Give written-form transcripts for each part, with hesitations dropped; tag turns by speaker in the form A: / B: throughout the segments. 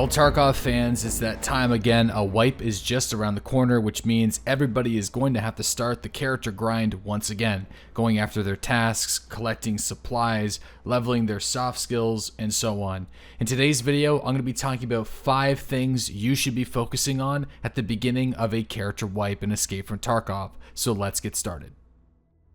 A: Well, Tarkov fans, it's that time again. A wipe is just around the corner, which means everybody is going to have to start the character grind once again, going after their tasks, collecting supplies, leveling their soft skills, and so on. In today's video, I'm going to be talking about 5 things you should be focusing on at the beginning of a character wipe and escape from Tarkov. So let's get started.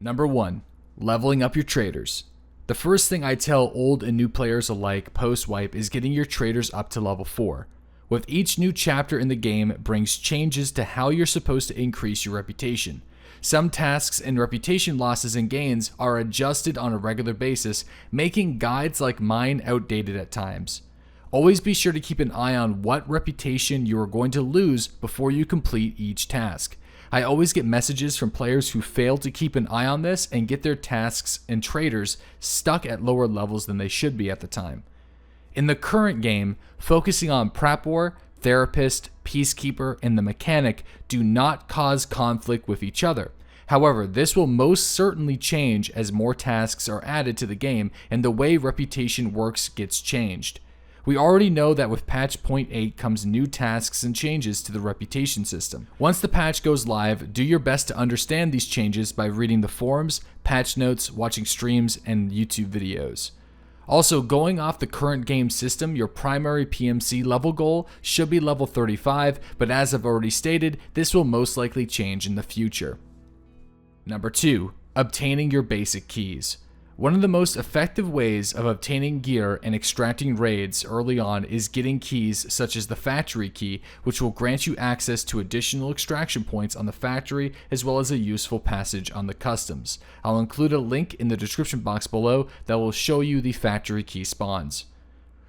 A: Number 1. Leveling up your traders. The first thing I tell old and new players alike post-wipe is getting your traders up to level 4. With each new chapter in the game brings changes to how you're supposed to increase your reputation. Some tasks and reputation losses and gains are adjusted on a regular basis, making guides like mine outdated at times. Always be sure to keep an eye on what reputation you are going to lose before you complete each task. I always get messages from players who fail to keep an eye on this and get their tasks and traders stuck at lower levels than they should be at the time. In the current game, focusing on Prep War, Therapist, Peacekeeper, and the Mechanic do not cause conflict with each other. However, this will most certainly change as more tasks are added to the game and the way reputation works gets changed. We already know that with patch 0.8 comes new tasks and changes to the reputation system. Once the patch goes live, do your best to understand these changes by reading the forums, patch notes, watching streams, and YouTube videos. Also, going off the current game system, your primary PMC level goal should be level 35, but as I've already stated, this will most likely change in the future. Number 2. Obtaining your basic keys. One of the most effective ways of obtaining gear and extracting raids early on is getting keys such as the factory key, which will grant you access to additional extraction points on the factory as well as a useful passage on the customs. I'll include a link in the description box below that will show you the factory key spawns.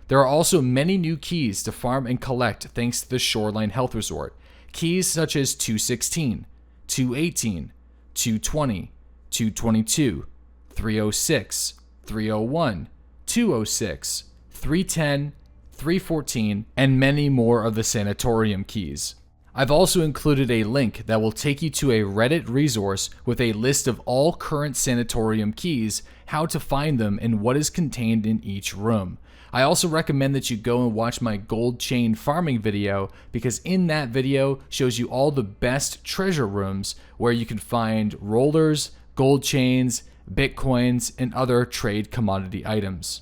A: There are also many new keys to farm and collect thanks to the Shoreline Health Resort. Keys such as 216, 218, 220, 222, 306, 301, 206, 310, 314, and many more of the sanatorium keys. I've also included a link that will take you to a Reddit resource with a list of all current sanatorium keys, how to find them, and what is contained in each room. I also recommend that you go and watch my gold chain farming video because in that video shows you all the best treasure rooms where you can find rollers, gold chains, Bitcoins, and other trade commodity items.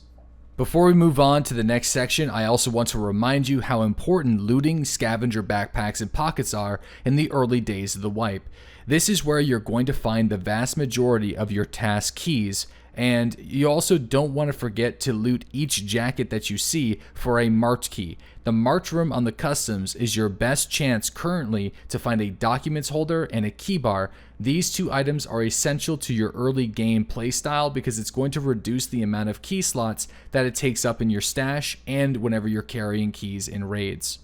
A: Before we move on to the next section, I also want to remind you how important looting scavenger backpacks and pockets are in the early days of the wipe. This is where you're going to find the vast majority of your task keys, and you also don't want to forget to loot each jacket that you see for a marked key. The marked room on the customs is your best chance currently to find a documents holder and a key bar. These 2 items are essential to your early game playstyle because it's going to reduce the amount of key slots that it takes up in your stash and whenever you're carrying keys in raids.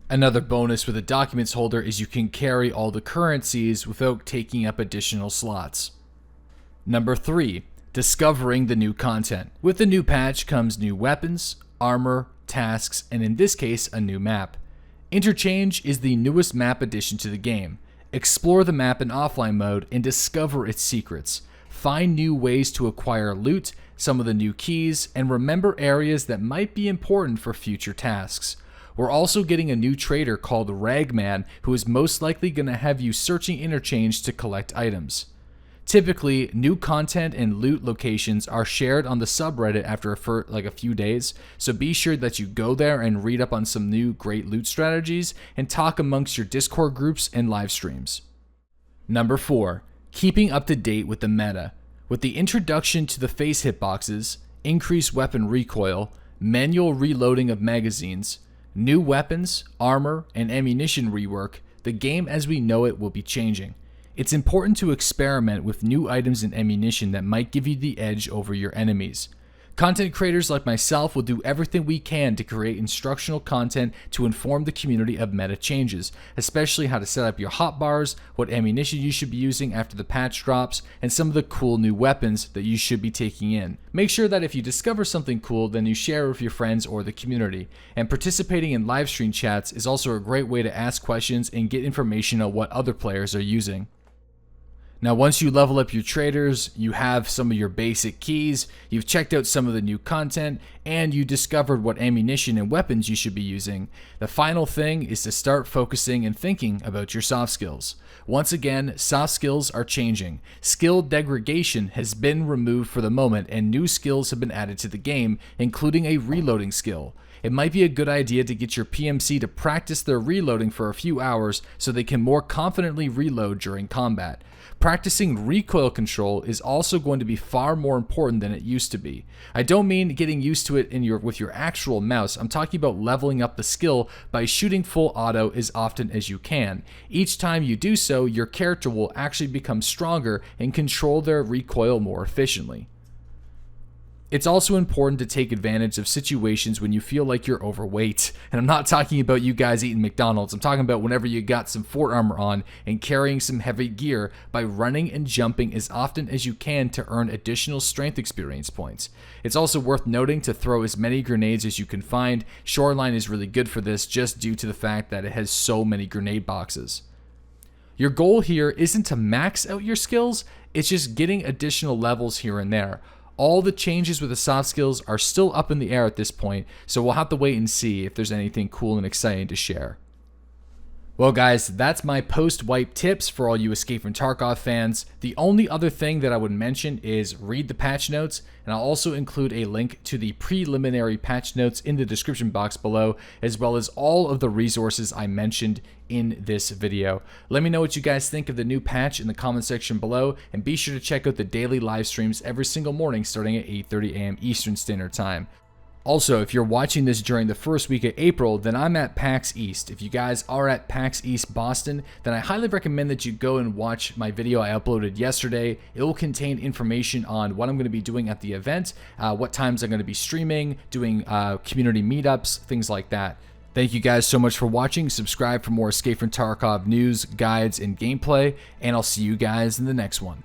A: Another bonus with a documents holder is you can carry all the currencies without taking up additional slots. Number 3. Discovering the new content. With the new patch comes new weapons, armor, tasks, and in this case, a new map. Interchange is the newest map addition to the game. Explore the map in offline mode and discover its secrets. Find new ways to acquire loot, some of the new keys, and remember areas that might be important for future tasks. We're also getting a new trader called Ragman who is most likely going to have you searching interchange to collect items. Typically, new content and loot locations are shared on the subreddit after a few days, so be sure that you go there and read up on some new great loot strategies and talk amongst your Discord groups and live streams. Number 4. Keeping up to date with the meta. With the introduction to the face hitboxes, increased weapon recoil, manual reloading of magazines, new weapons, armor, and ammunition rework, the game as we know it will be changing. It's important to experiment with new items and ammunition that might give you the edge over your enemies. Content creators like myself will do everything we can to create instructional content to inform the community of meta changes, especially how to set up your hotbars, what ammunition you should be using after the patch drops, and some of the cool new weapons that you should be taking in. Make sure that if you discover something cool, then you share it with your friends or the community. And participating in live stream chats is also a great way to ask questions and get information on what other players are using. Now, once you level up your traders, you have some of your basic keys, you've checked out some of the new content, and you discovered what ammunition and weapons you should be using. The final thing is to start focusing and thinking about your soft skills. Once again, soft skills are changing. Skill degradation has been removed for the moment, and new skills have been added to the game, including a reloading skill. It might be a good idea to get your PMC to practice their reloading for a few hours so they can more confidently reload during combat. Practicing recoil control is also going to be far more important than it used to be. I don't mean getting used to it with your actual mouse. I'm talking about leveling up the skill by shooting full auto as often as you can. Each time you do so, your character will actually become stronger and control their recoil more efficiently. It's also important to take advantage of situations when you feel like you're overweight. And I'm not talking about you guys eating McDonald's. I'm talking about whenever you got some fort armor on and carrying some heavy gear by running and jumping as often as you can to earn additional strength experience points. It's also worth noting to throw as many grenades as you can find. Shoreline is really good for this just due to the fact that it has so many grenade boxes. Your goal here isn't to max out your skills, it's just getting additional levels here and there. All the changes with the soft skills are still up in the air at this point, so we'll have to wait and see if there's anything cool and exciting to share. Well guys, that's my post-wipe tips for all you Escape from Tarkov fans. The only other thing that I would mention is read the patch notes, and I'll also include a link to the preliminary patch notes in the description box below, as well as all of the resources I mentioned in this video. Let me know what you guys think of the new patch in the comment section below, and be sure to check out the daily live streams every single morning starting at 8:30 a.m. Eastern Standard Time. Also, if you're watching this during the first week of April, then I'm at PAX East. If you guys are at PAX East Boston, then I highly recommend that you go and watch my video I uploaded yesterday. It will contain information on what I'm going to be doing at the event, what times I'm going to be streaming, doing community meetups, things like that. Thank you guys so much for watching. Subscribe for more Escape from Tarkov news, guides, and gameplay, and I'll see you guys in the next one.